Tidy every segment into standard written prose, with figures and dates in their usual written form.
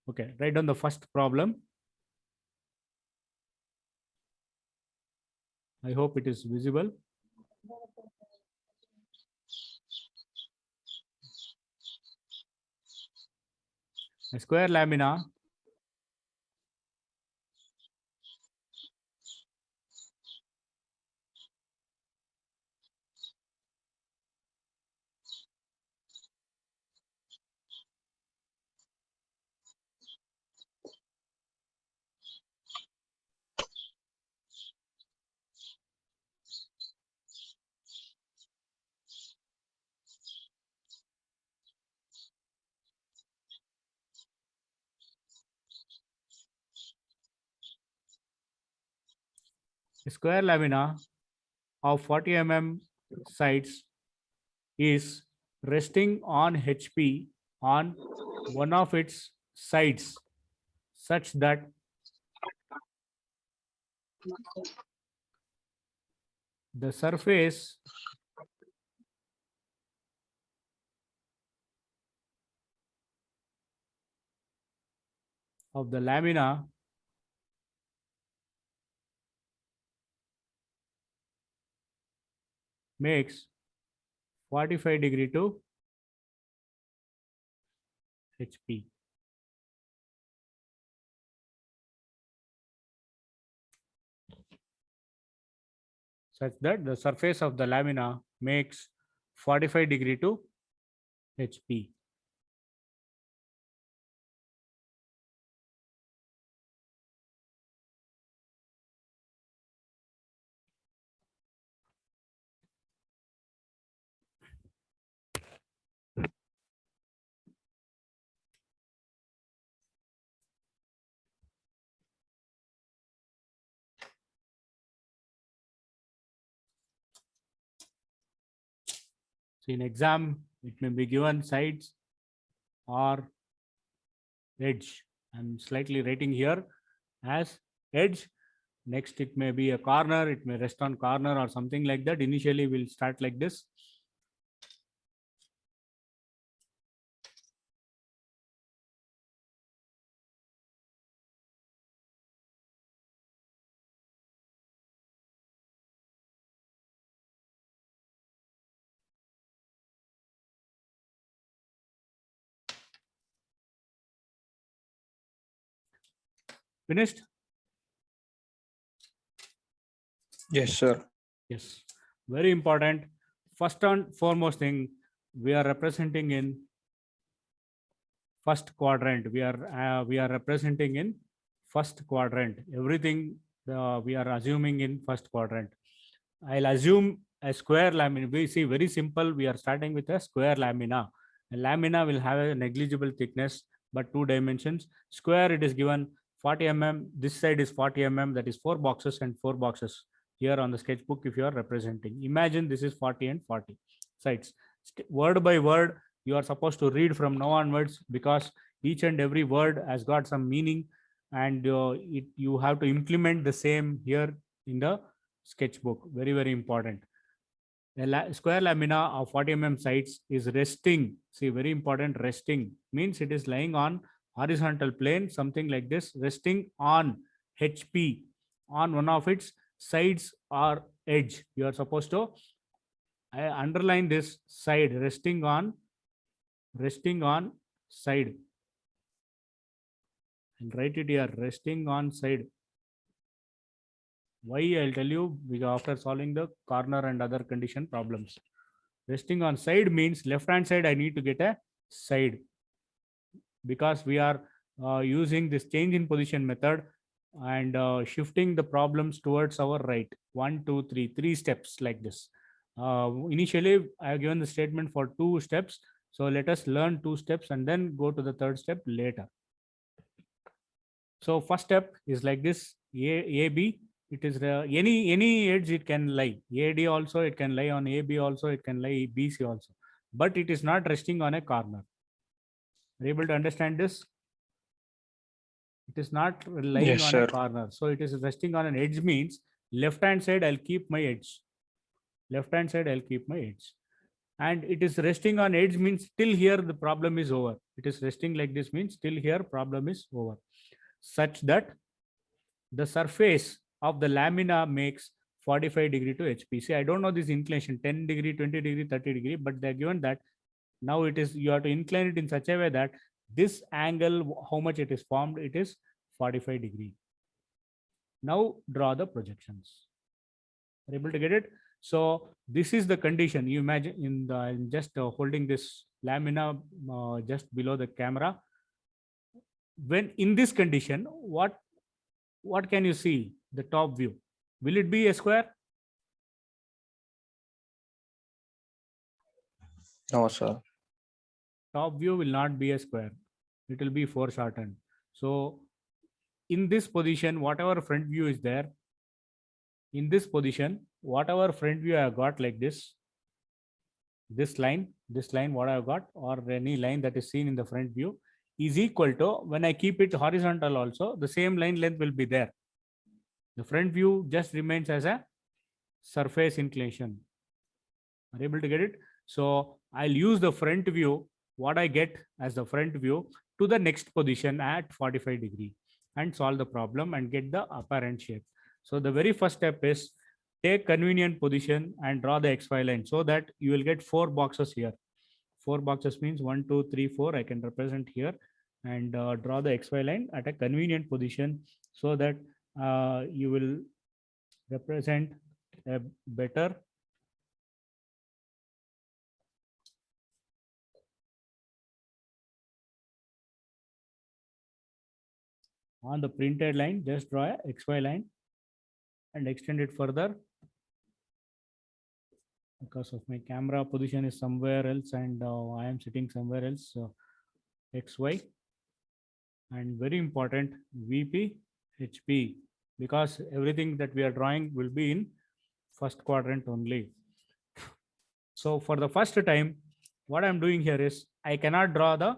Okay, write down the first problem. I hope it is visible. A square lamina of 40 mm sides is resting on HP on one of its sides such that the surface of the lamina makes 45 degree to HP. Such that the surface of the lamina makes 45 degree to HP. So in exam, it may be given sides or edge. I'm slightly writing here as edge. Next, it may be a corner, it may rest on corner or something like that. Initially, we'll start like this. Finished? Yes, sir. Yes. Very important. First and foremost thing, we are representing in first quadrant. We are representing in first quadrant. Everything we are assuming in first quadrant. I'll assume a square lamina. We see very simple. We are starting with a square lamina. A lamina will have a negligible thickness, but 2 dimensions. Square, it is given 40 mm. This side is 40 mm. That is 4 boxes and 4 boxes here on the sketchbook. If you are representing, imagine this is 40 and 40 sides. Word by word, you are supposed to read from now onwards, because each and every word has got some meaning, and you have to implement the same here in the sketchbook. Very, very important. A square lamina of 40 mm sides is resting. See, very important. Resting means it is lying on horizontal plane, something like this, resting on HP on one of its sides or edge. You are supposed to underline this side, resting on side, and write it here, resting on side. Why, I'll tell you, because after solving the corner and other condition problems. Resting on side means left hand side, I need to get a side, because we are using this change in position method and shifting the problems towards our right. 1, 2, 3, 3 steps like this. Initially, I have given the statement for 2 steps. So let us learn 2 steps and then go to the third step later. So first step is like this: AB. It is any edge it can lie. AD also it can lie on AB also, it can lie BC also, but it is not resting on a corner. Are you able to understand this? It is not lying Yes, on a sir. corner, so it is resting on an edge. Means left hand side I'll keep my edge. Left hand side I'll keep my edge, and it is resting on edge means till here the problem is over. It is resting like this means till here problem is over. Such that the surface of the lamina makes 45 degree to HP. See, I don't know this inclination 10 degree, 20 degree, 30 degree, but they're given that now it is, you have to incline it in such a way that this angle, how much it is formed, it is 45 degree. Now draw the projections. Are able to get it? So this is the condition. You imagine in the, I'm just holding this lamina just below the camera. When in this condition, what can you see? The top view. Will it be a square? No, sir. Top view will not be a square. It will be foreshortened. So in this position, whatever front view is there, in this position, whatever front view I have got like this line, what I have got, or any line that is seen in the front view is equal to, when I keep it horizontal also, the same line length will be there. The front view just remains as a surface inclination. Are you able to get it? So I'll use the front view, what I get as the front view, to the next position at 45 degree and solve the problem and get the apparent shape. So the very first step is take convenient position and draw the XY line so that you will get 4 boxes here. 4 boxes means 1, 2, 3, 4. I can represent here and draw the XY line at a convenient position so that you will represent a better on the printed line. Just draw a XY line and extend it further. Because of my camera position is somewhere else and I am sitting somewhere else. So XY and very important VP HP, because everything that we are drawing will be in first quadrant only. So for the first time, what I'm doing here is I cannot draw the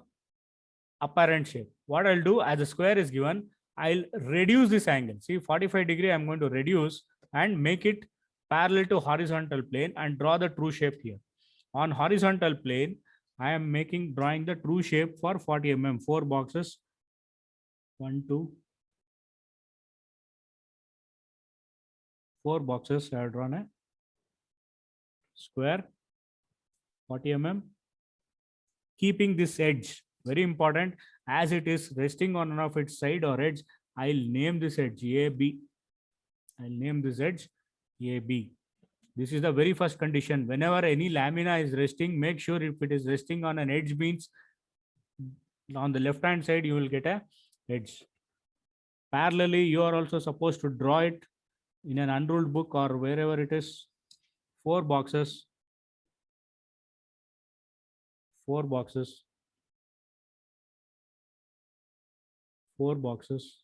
apparent shape. What I'll do, as a square is given, I'll reduce this angle. See, 45 degree, I'm going to reduce and make it parallel to horizontal plane and draw the true shape here. On horizontal plane, I am drawing the true shape for 40 mm, 4 boxes. 1, 2, 4 boxes. I have drawn a square, 40 mm. Keeping this edge, very important, as it is resting on one of its side or edge, I'll name this edge AB. I'll name this edge AB. This is the very first condition. Whenever any lamina is resting, make sure if it is resting on an edge means on the left hand side, you will get a edge. Parallelly, you are also supposed to draw it in an unruled book or wherever it is. 4 boxes. 4 boxes. 4 boxes.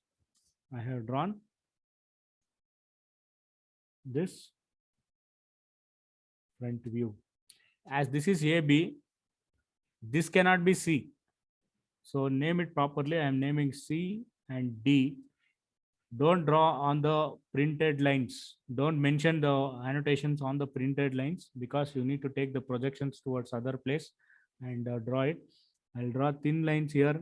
I have drawn this front view. As this is AB, this cannot be C. So name it properly. I am naming C and D. Don't draw on the printed lines. Don't mention the annotations on the printed lines because you need to take the projections towards other place and draw it. I'll draw thin lines here.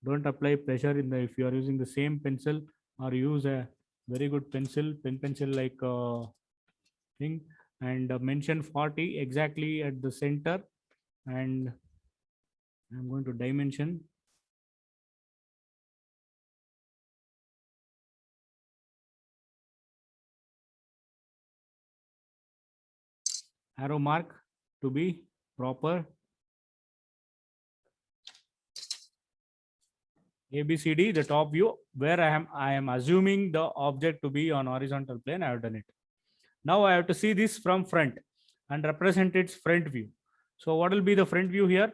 Don't apply pressure in the, if you are using the same pencil or use a very good pencil, pen pencil like thing, and mention 40 exactly at the center, and I'm going to dimension. Arrow mark to be proper. ABCD, the top view, where I am assuming the object to be on horizontal plane. I have done it. Now I have to see this from front and represent its front view. So what will be the front view here?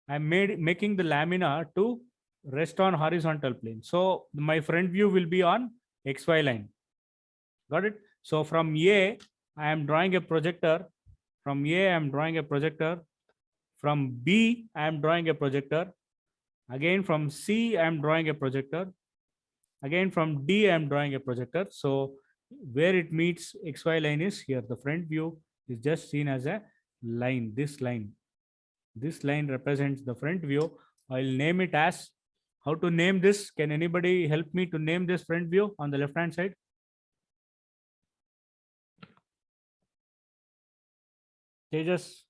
I'm making the lamina to rest on horizontal plane. So my front view will be on XY line. Got it? So from A, I am drawing a projector. From A, I am drawing a projector. From B, I am drawing a projector. Again, from C, I am drawing a projector. Again, from D, I am drawing a projector. So where it meets XY line is here. The front view is just seen as a line, this line. This line represents the front view. I'll name it as, how to name this? Can anybody help me to name this front view on the left hand side? Tejas,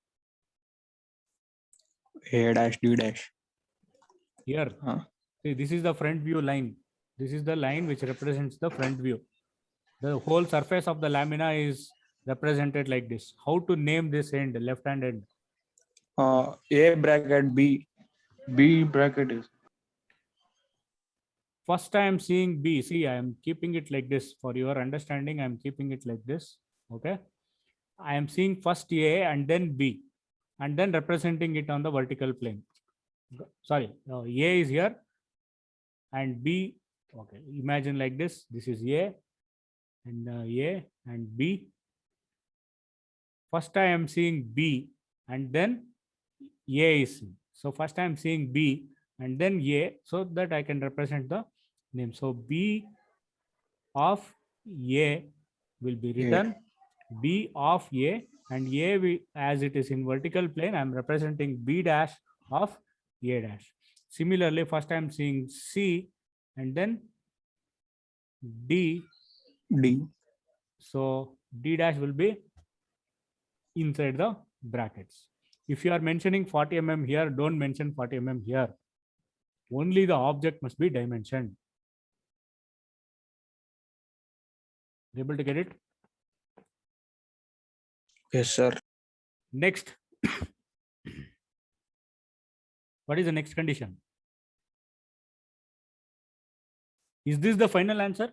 A dash D dash. here. Huh. See, this is the front view line. This is the line which represents the front view. The whole surface of the lamina is represented like this. How to name this end, left hand end? A bracket B. B bracket is. First I am seeing B. See, I am keeping it like this. For your understanding, I am keeping it like this. Okay. I am seeing first A and then B, and then representing it on the vertical plane. Sorry, A is here and B. Okay, imagine like this. This is A and B. First I am seeing B and then A is seen. So first I am seeing B and then A, so that I can represent the name. So B of A will be written B of A, and A as it is in vertical plane, I am representing B dash of A dash. Similarly, first I am seeing C and then D. D. So D dash will be inside the brackets. If you are mentioning 40 mm here, don't mention 40 mm here. Only the object must be dimensioned. Able to get it? Yes, sir. Next. What is the next condition? Is this the final answer?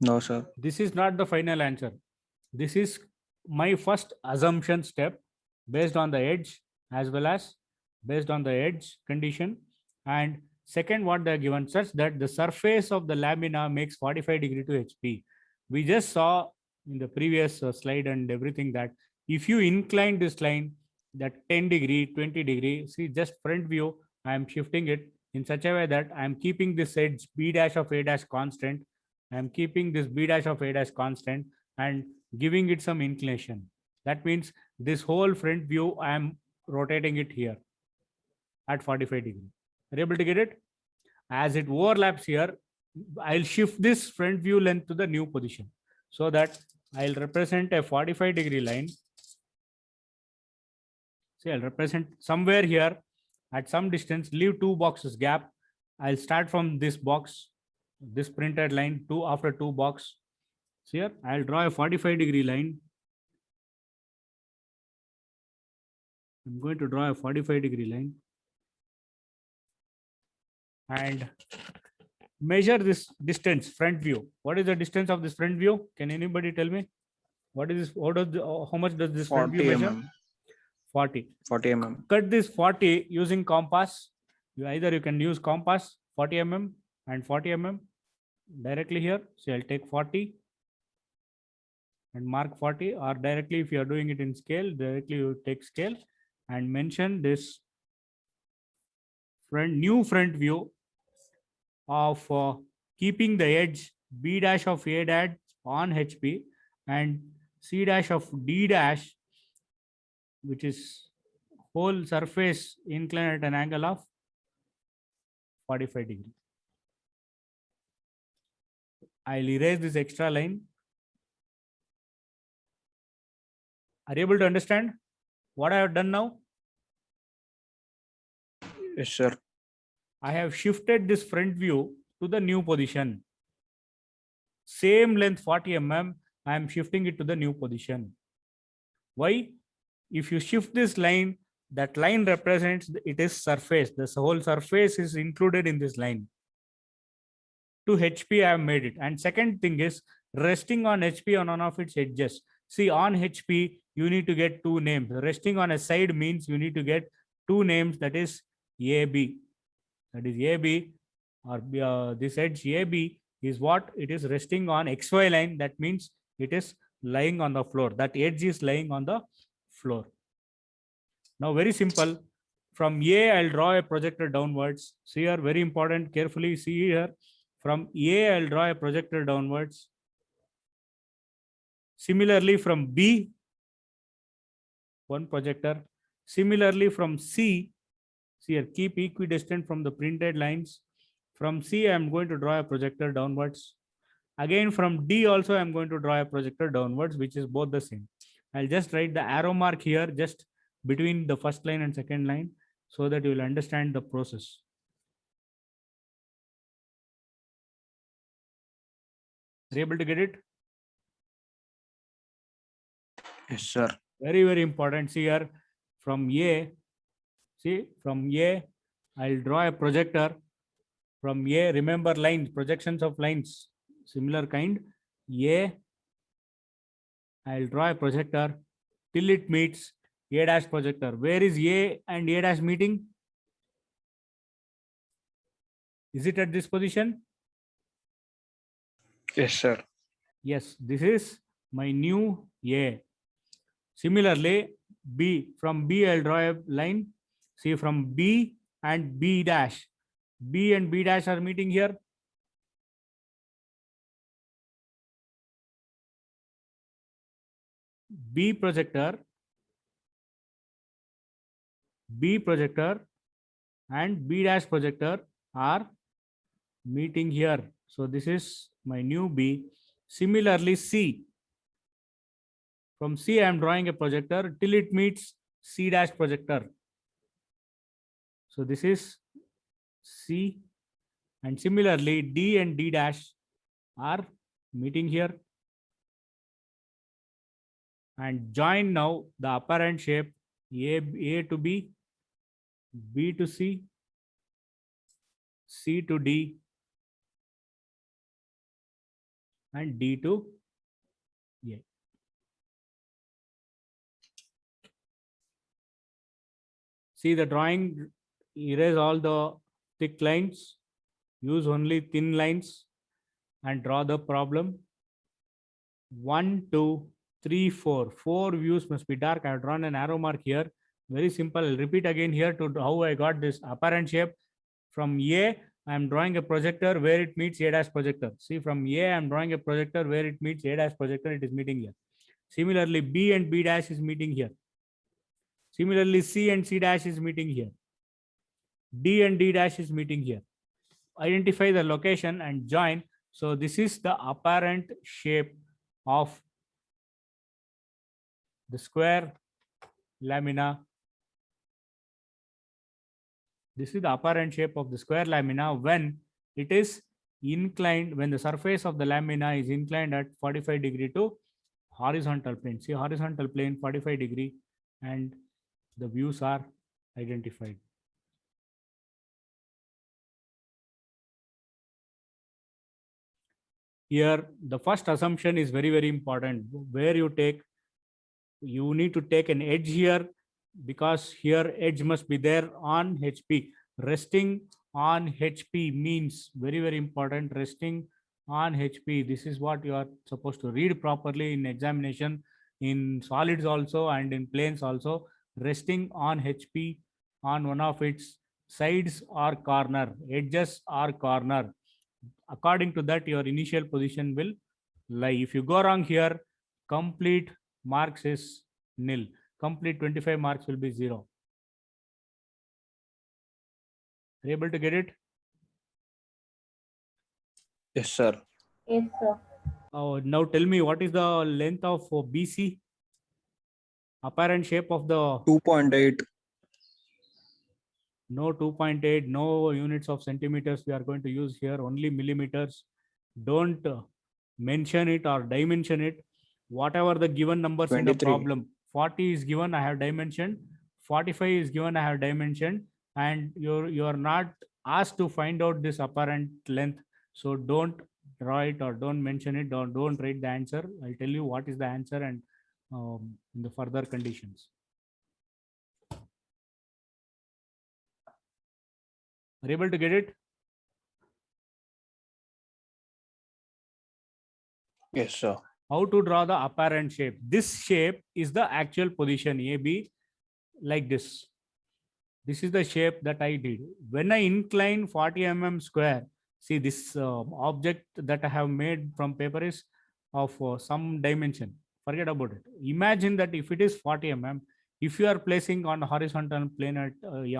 No, sir. This is not the final answer. This is my first assumption step based on the edge as well as based on the edge condition. And second, what they are given such that the surface of the lamina makes 45 degree to HP. We just saw in the previous slide and everything that if you incline this line, that 10 degree, 20 degree, see just front view, I am shifting it in such a way that I am keeping this edge B dash of A dash constant. I am keeping this B dash of A dash constant and giving it some inclination. That means this whole front view, I am rotating it here at 45 degree. Are you able to get it? As it overlaps here, I'll shift this front view length to the new position so that I'll represent a 45 degree line. See, I'll represent somewhere here at some distance, leave 2 boxes gap. I'll start from this box, this printed line, after 2 box. So here I'll draw a 45 degree line. I'm going to draw a 45 degree line and measure this distance, front view. What is the distance of this front view? Can anybody tell me? What is this? How much does this front 40 view measure? mm. 40. 40 mm. Cut this 40 using compass. You can use compass 40 mm and 40 mm directly here. So I'll take 40 and mark 40, or directly if you are doing it in scale, directly you take scale and mention this new front view of keeping the edge B dash of A dash on HP and C dash of D dash, which is whole surface inclined at an angle of 45 degree. I'll erase this extra line. Are you able to understand what I have done now? Yes, sir. I have shifted this front view to the new position. Same length 40 mm, I am shifting it to the new position. Why? If you shift this line, that line represents it is surface. This whole surface is included in this line. To HP, I have made it. And second thing is resting on HP on one of its edges. See, on HP, you need to get 2 names. Resting on a side means you need to get 2 names, that is AB. That is AB, or this edge AB is what? It is resting on XY line. That means it is lying on the floor. That edge is lying on the floor. Now, very simple. From A, I'll draw a projector downwards. See here, very important. Carefully see here. From A, I'll draw a projector downwards. Similarly, from B, one projector. Similarly, from C, see here, keep equidistant from the printed lines. From C, I am going to draw a projector downwards. Again, from D also, I am going to draw a projector downwards, which is both the same. I'll just write the arrow mark here, just between the first line and second line, so that you will understand the process. Are you able to get it? Yes, sir. Very, very important. See here, from A, see, from A, I'll draw a projector. From A, remember lines, projections of lines, similar kind. A, I'll draw a projector till it meets A dash projector. Where is A and A dash meeting? Is it at this position? Yes, sir. Yes, this is my new A. Similarly, B, from B, I'll draw a line. See, from B and B dash. B and B dash are meeting here. B projector and B dash projector are meeting here. So this is my new B. Similarly, C. From C, I am drawing a projector till it meets C dash projector. So this is C. And similarly, D and D dash are meeting here. And join now the apparent shape A to B, B to C, C to D, and D to A. See the drawing, erase all the thick lines, use only thin lines and draw the problem. 1, 2, 3, 4. 4 views must be dark. I have drawn an arrow mark here. Very simple. I'll repeat again here to how I got this apparent shape. From A, I am drawing a projector where it meets A dash projector. See, from A, I am drawing a projector where it meets A dash projector. It is meeting here. Similarly, B and B dash is meeting here. Similarly, C and C dash is meeting here. D and D dash is meeting here. Identify the location and join. So this is the apparent shape of the square lamina. This is the apparent shape of the square lamina when it is inclined, when the surface of the lamina is inclined at 45 degree to horizontal plane. See, horizontal plane 45 degree, and the views are identified. Here, the first assumption is very, very important. Where you need to take an edge here, because here edge must be there on HP. Resting on HP means very, very important. Resting on HP. This is what you are supposed to read properly in examination, in solids also and in planes also. Resting on HP on one of its sides or corner, edges or corner. According to that, your initial position will lie. If you go wrong here, complete marks is nil. Complete 25 marks will be 0. Are you able to get it? Yes, sir. Yes, sir. Now tell me, what is the length of BC? Apparent shape of the 2.8. no 2.8, no units of centimeters we are going to use here, only millimeters. Don't mention it or dimension it. Whatever the given numbers in the 23. problem, 40 is given, I have dimensioned. 45 is given, I have dimensioned. And you are not asked to find out this apparent length. So don't draw it or don't mention it, or don't write the answer. I'll tell you what is the answer and the further conditions. Are you able to get it? Yes, sir. How to draw the apparent shape? This shape is the actual position AB, like this. This is the shape that I did. When I incline 40 mm square, see this object that I have made from paper is of some dimension. Forget about it. Imagine that if it is 40 mm, If you are placing on a horizontal plane at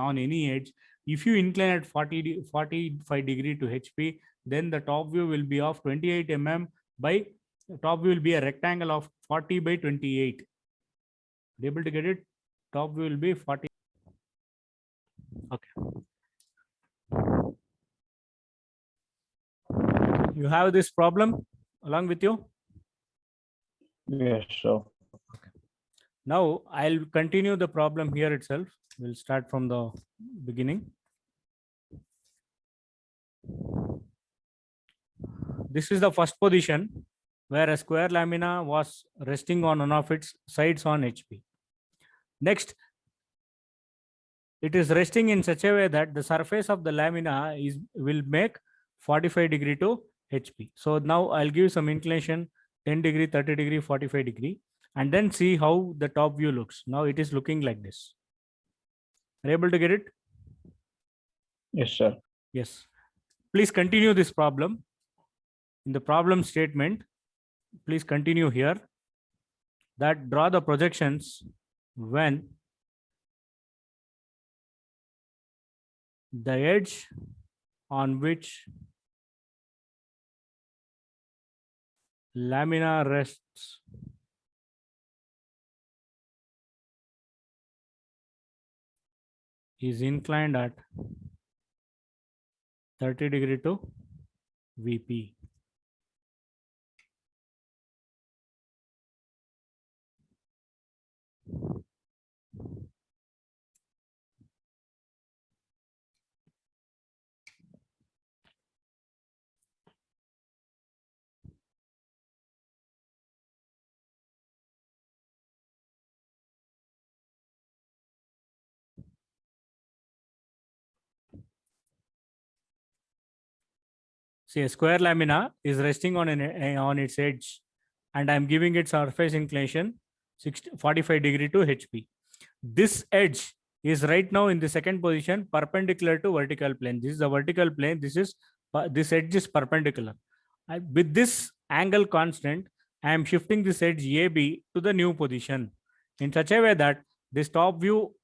on any edge, if you incline at 45 degree to HP, then the top view will be of 28 mm by top view will be a rectangle of 40 by 28. Able to get it? Top view will be 40. Okay. You have this problem along with you? Yes, sir. Now I'll continue the problem here itself. We'll start from the beginning. This is the first position where a square lamina was resting on one of its sides on HP. Next, it is resting in such a way that the surface of the lamina will make 45 degree to HP. So now I'll give some inclination 10 degree, 30 degree, 45 degree, and then see how the top view looks. Now it is looking like this. Are you able to get it? Yes, sir. Yes. Please continue this problem. In the problem statement, please continue here. That draw the projections when the edge on which lamina rests is inclined at 30 degree to VP. See, a square lamina is resting on on its edge, and I'm giving it surface inclination 45 degree to HP. This edge is right now in the second position perpendicular to vertical plane. This is the vertical plane. This edge is perpendicular. With this angle constant, I am shifting this edge AB to the new position in such a way that this top view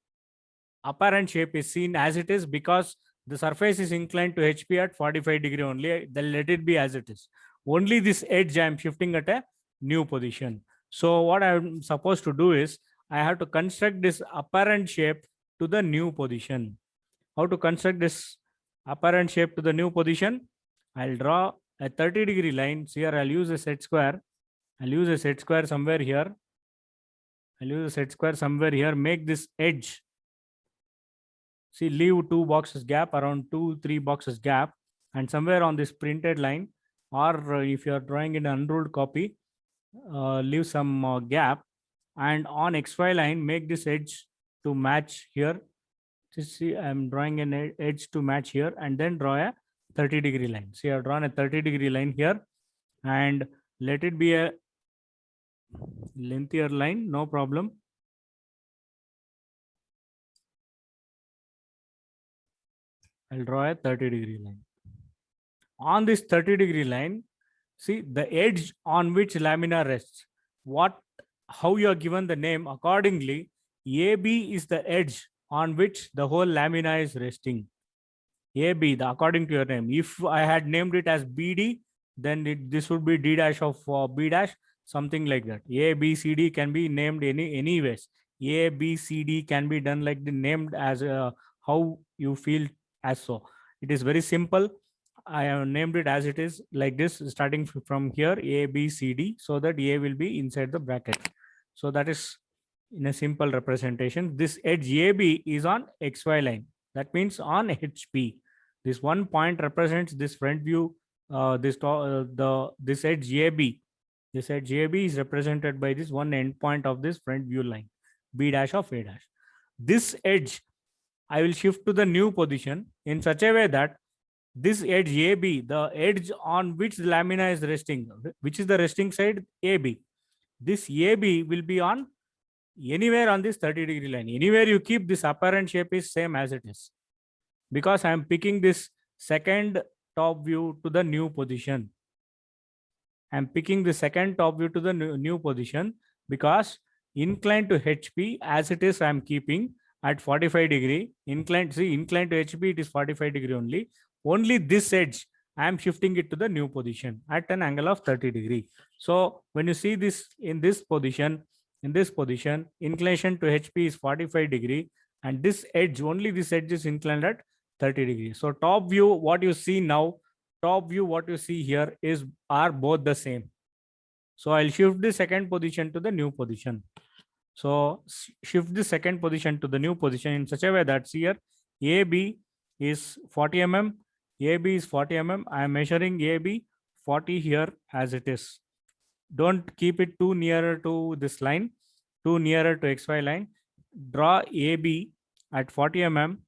apparent shape is seen as it is because the surface is inclined to HP at 45 degree only. Then let it be as it is. Only this edge I am shifting at a new position. So what I am supposed to do is I have to construct this apparent shape to the new position. How to construct this apparent shape to the new position? I'll draw a 30 degree line. So here I'll use a set square. I'll use a set square somewhere here. I'll use a set square somewhere here. Make this edge. See, leave 2 boxes gap, around 2-3 boxes gap, and somewhere on this printed line, or if you are drawing in an unruled copy, leave some gap, and on XY line, make this edge to match here. See, I'm drawing an edge to match here, and then draw a 30 degree line. See, I've drawn a 30 degree line here, and let it be a lengthier line, no problem. I'll draw a 30 degree line. On this 30 degree line, see the edge on which lamina rests. How you are given the name accordingly, AB is the edge on which the whole lamina is resting. AB, according to your name. If I had named it as BD, then this would be D dash of B dash, something like that. A, B, C, D can be named any ways. A, B, C, D can be done like the named as how you feel as so. It is very simple. I have named it as it is like this, starting from here, A, B, C, D, so that A will be inside the bracket. So that is in a simple representation. This edge AB is on XY line. That means on HP. This one point represents this front view. This edge AB. This edge AB is represented by this one endpoint of this front view line, B dash of A dash. This edge I will shift to the new position in such a way that this edge AB, the edge on which the lamina is resting, which is the resting side AB. This AB will be on anywhere on this 30 degree line. Anywhere you keep, this apparent shape is same as it is. Because I am picking this second top view to the new position. I am picking the second top view to the new position because Incline to HP as it is, I am keeping at 45 degree. Incline, see, incline to HP, it is 45 degree only. Only this edge, I am shifting it to the new position at an angle of 30 degree. So when you see this in this position, inclination to HP is 45 degree, and this edge, only this edge is inclined at 30 degrees. So top view, what you see now, top view, what you see here are both the same. So I'll shift the second position to the new position. So shift the second position to the new position in such a way that here AB is 40 mm, AB is 40 mm. I am measuring AB 40 here as it is. Don't keep it too nearer to this line, too nearer to XY line. Draw AB at 40 mm,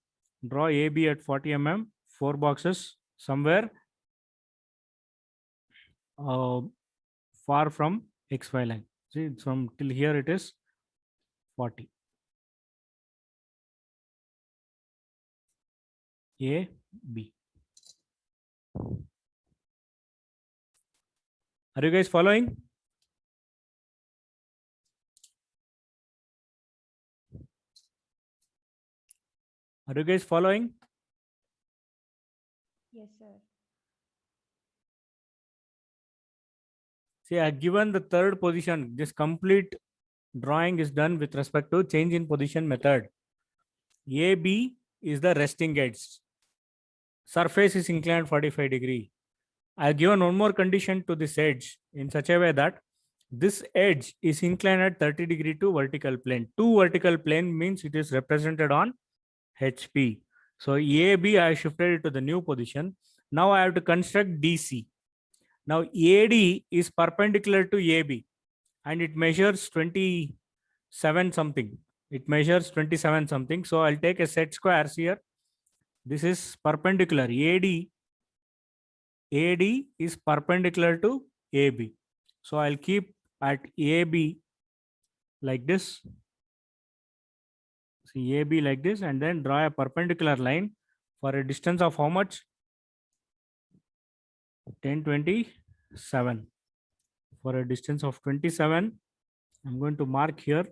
draw AB at 40 mm, 4 boxes somewhere far from XY line. See, from till here it is 40. A, B. Are you guys following? Are you guys following? Yes, sir. See, I have given the third position. This complete drawing is done with respect to change in position method. AB is the resting edge. Surface is inclined 45 degree. I have given one more condition to this edge in such a way that this edge is inclined at 30 degree to vertical plane. To vertical plane means it is represented on HP. So AB, I shifted it to the new position. Now I have to construct DC. Now AD is perpendicular to AB and it measures 27 something. It measures 27 something. So I'll take a set squares here. This is perpendicular. AD is perpendicular to AB. So I'll keep at AB like this. See AB like this, and then draw a perpendicular line for a distance of how much? 1027. For a distance of 27, I'm going to mark here.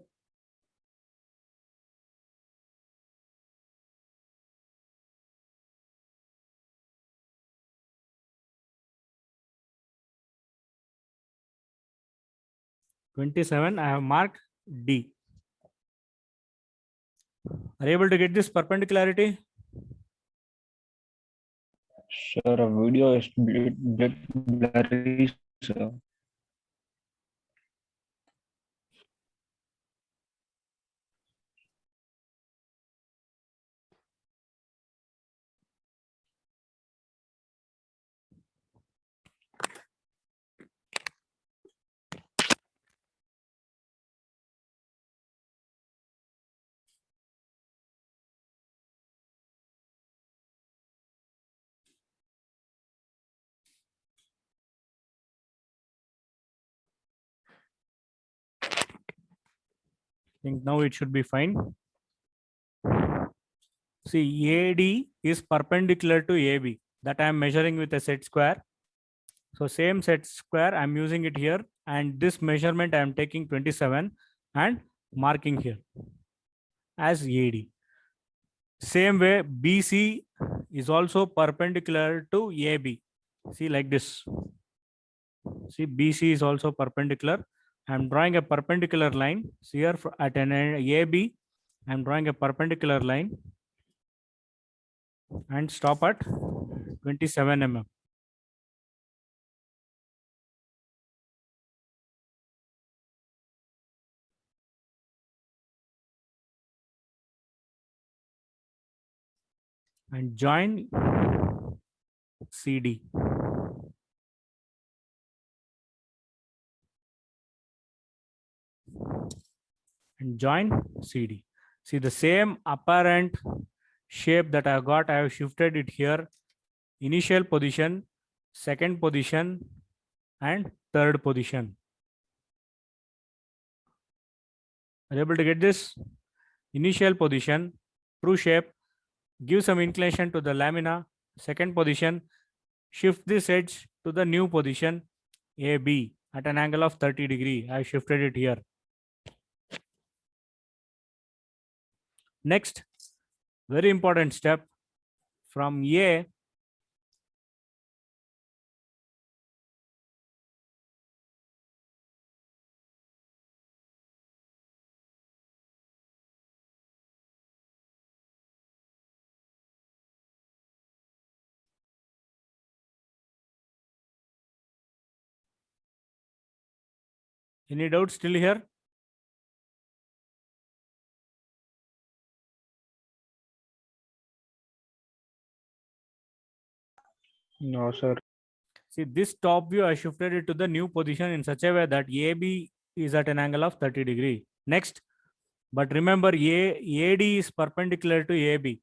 I have marked D. Are you able to get this perpendicularity? Sir, a video is blurry, sir. I think now it should be fine. See, AD is perpendicular to AB. That I am measuring with a set square. So same set square, I'm using it here. And this measurement I am taking 27 and marking here as AD. Same way, BC is also perpendicular to AB. See, like this. See, BC is also perpendicular. I'm drawing a perpendicular line. See here at an AB, I'm drawing a perpendicular line and stop at 27 mm. And join CD. And join CD. See the same apparent shape that I got, I have shifted it here. Initial position, second position, and third position. Are you able to get this? Initial position, true shape, give some inclination to the lamina. Second position, shift this edge to the new position AB at an angle of 30 degree. I shifted it here. Next, very important step, from A, any doubts still here? No, sir. See, this top view, I shifted it to the new position in such a way that AB is at an angle of 30 degree. Next, but remember AD is perpendicular to AB.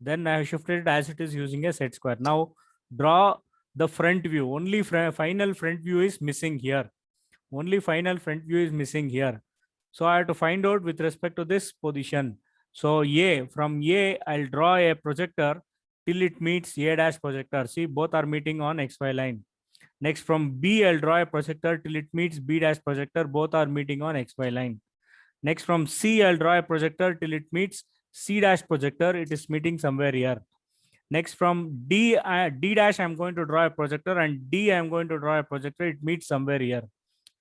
Then I have shifted it as it is using a set square. Now draw the front view. Only final front view is missing here. Only final front view is missing here. So I have to find out with respect to this position. So from A, I'll draw a projector till it meets A dash projector. See, both are meeting on XY line. Next, from B, I'll draw a projector till it meets B dash projector. Both are meeting on XY line. Next, from C, I'll draw a projector till it meets C dash projector. It is meeting somewhere here. Next, from D dash, I'm going to draw a projector, and D, I'm going to draw a projector. It meets somewhere here.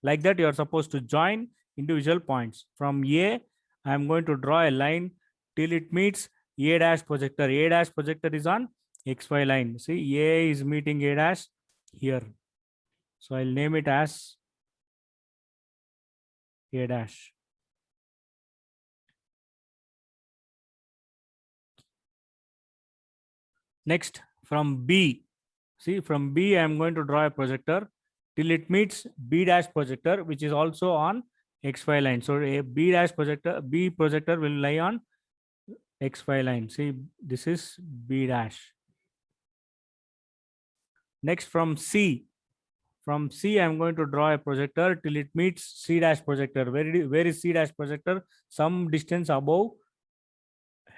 Like that, you are supposed to join individual points. From A, I'm going to draw a line till it meets A dash projector. A dash projector is on XY line. See, A is meeting A dash here. So I'll name it as A dash. Next, from B, see, from B, I'm going to draw a projector till it meets B dash projector, which is also on XY line. So a B dash projector, B projector will lie on XY line. See, this is B dash. Next, from C, I'm going to draw a projector till it meets C dash projector. Where is C dash projector? Some distance above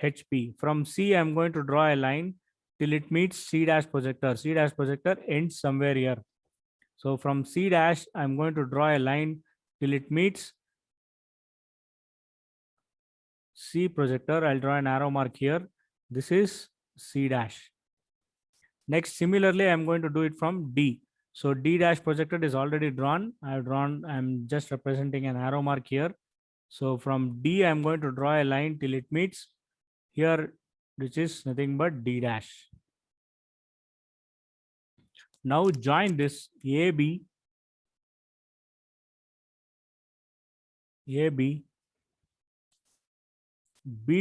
HP. From C, I'm going to draw a line till it meets C dash projector. C dash projector ends somewhere here. So from C dash, I'm going to draw a line till it meets C projector. I'll draw an arrow mark here. This is C dash. Next, similarly, I'm going to do it from D. So D dash projector is already drawn. I'm just representing an arrow mark here. So from D, I'm going to draw a line till it meets here, which is nothing but D dash. Now join this AB, B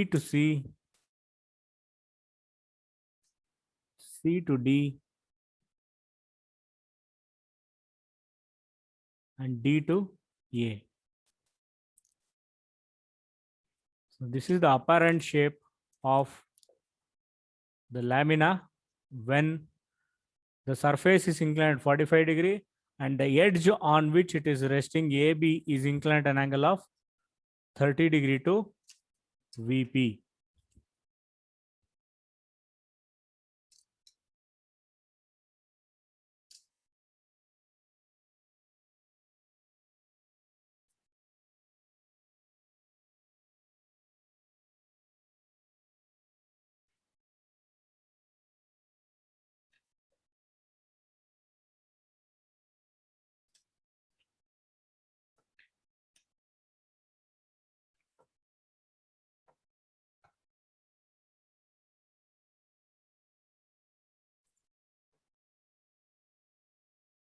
to C, C to D, and D to A. So this is the apparent shape of the lamina when the surface is inclined 45 degree and the edge on which it is resting AB is inclined an angle of 30 degree to VP.